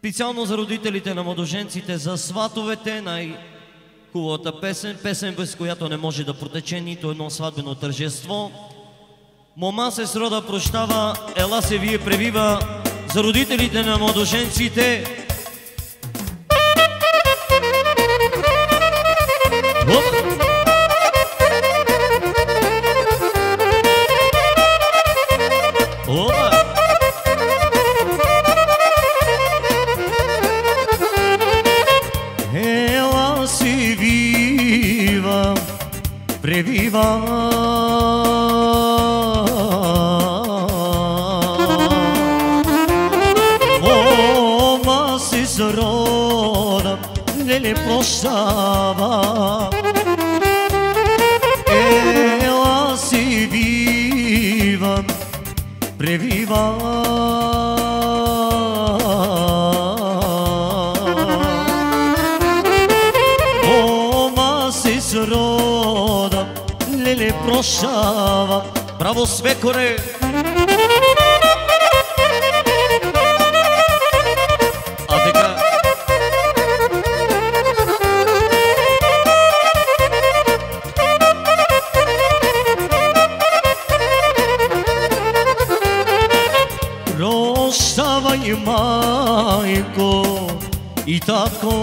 Специално за родителите на младоженците, за сватовете, най-хубавата песен, песен без която не може да протече нито едно сватбено тържество. Мома се срода прощава, ела се вие превива, за родителите на младоженците. Ела си вива, превива, мома си срода, не прощава. Ела си вива, prevива, oma si sroda, lele prošava. Bravo svekore! A така Прощавай, майко и татко,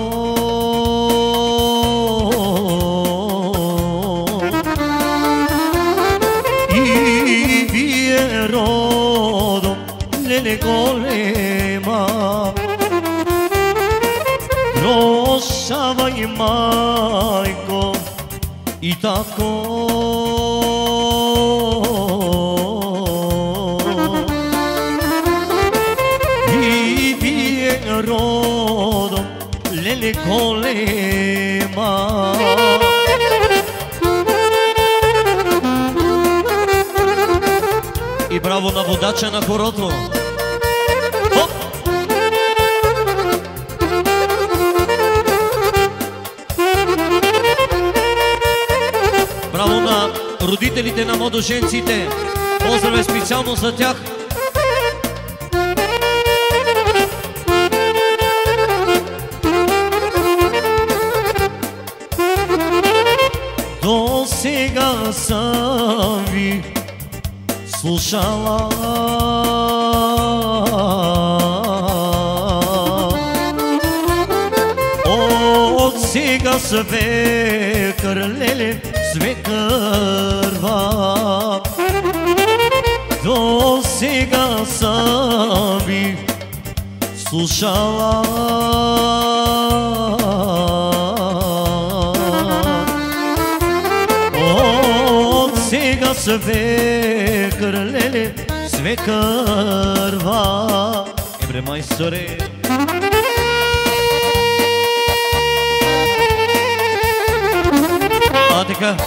и вие родом леле голема. Прощавай, майко и татко, rodom lele golema. И браво на водача на хорото! Хоп! Браво на родителите на младоженците! Поздраве специално за тях! До сега съм ви слушала, от сега свекър, леле, свекърва. До сега съм ви слушала, сега свекър, леле, свекърва. Ебре, майсторе! А така!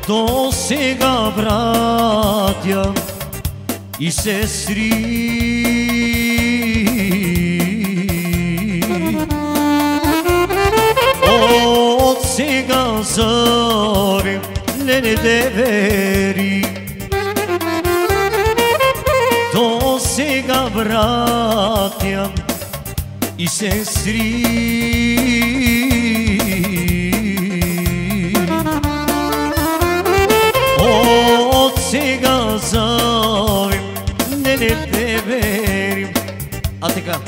До сега, братя и сестри, от сега зовем, леле, девери. До сега, братя и сестри, от сега зовем, не те верим. А така!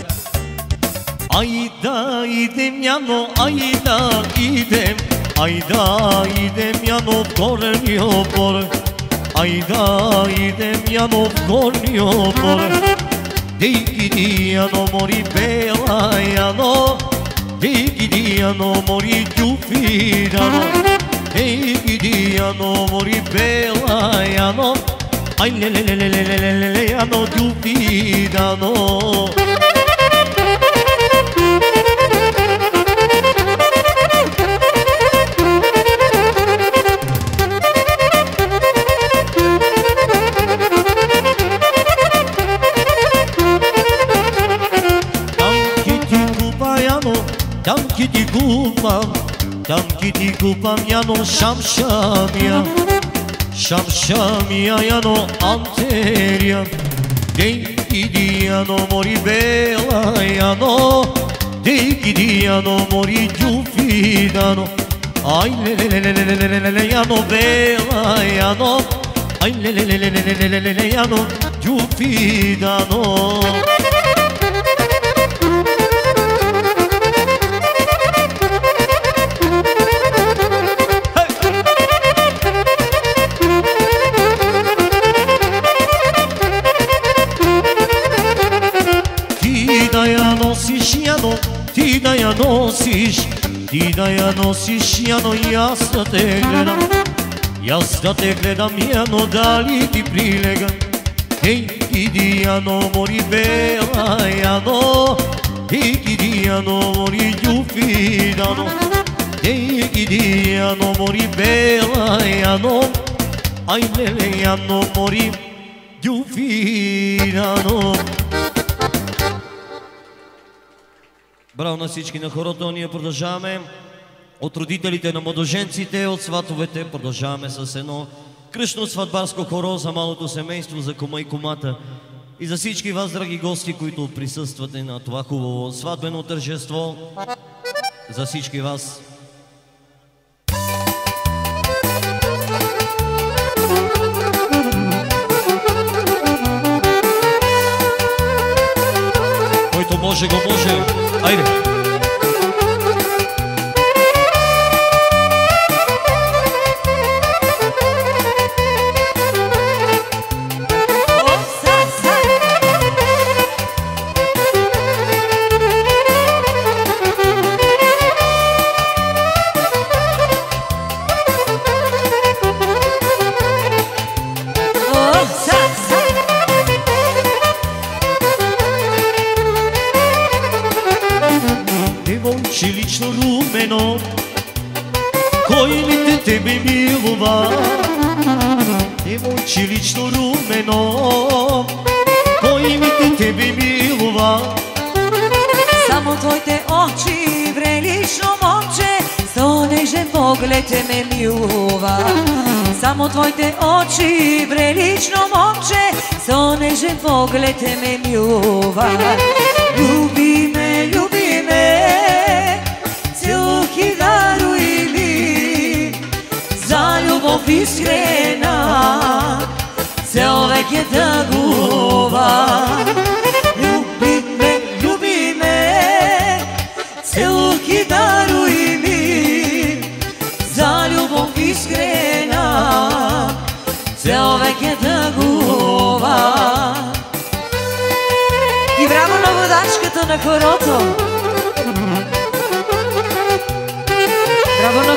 Айда идем, Яно, айда идем, айда идем, Яно, в горния обор. Айда идем, Яно, в горния обор. Diano mori bela yano, diano mori giufidano, diano mori bela yano, ay le le le le le le le le yano giufidano. Tanki ti kupam jano shamshamia, shamshamia jano anteria. Deki diano mori bela jano, deki diano mori giufidano. Ay le le le le le le le le jano bela jano, ay le le le le le le le le jano giufidano. Ti da ja nosiš jano, jas da te gledam jano, da li ti prilega. Hej, idi jano, mori bela jano, hej, idi jano, mori giufidano. Hej, idi jano, mori bela jano, aj lele jano, mori giufidano. Браво на всички на хорото, ние продължаваме от родителите на младоженците, от сватовете, продължаваме с едно кръстно сватбарско хоро за малото семейство, за кума и кумата и за всички вас, драги гости, които присъствате на това хубаво сватбено тържество, за всички вас. Който може, го може. Айде! Лично румено, кой ли тебе милува? Девойче лично румено, кой ли тебе милува? Само твоите очи, врелично момче, со нежен поглед ме милува. Само твоите очи, врелично момче, со нежен поглед ме милува. Люби ме, люби ме, целуки даруй ми, за любов искрена, цел век е тъгува. Люби ме, целуки даруй ми, за любов искрена, цел век е тъгува. И браво на водачката на хорото! Браво на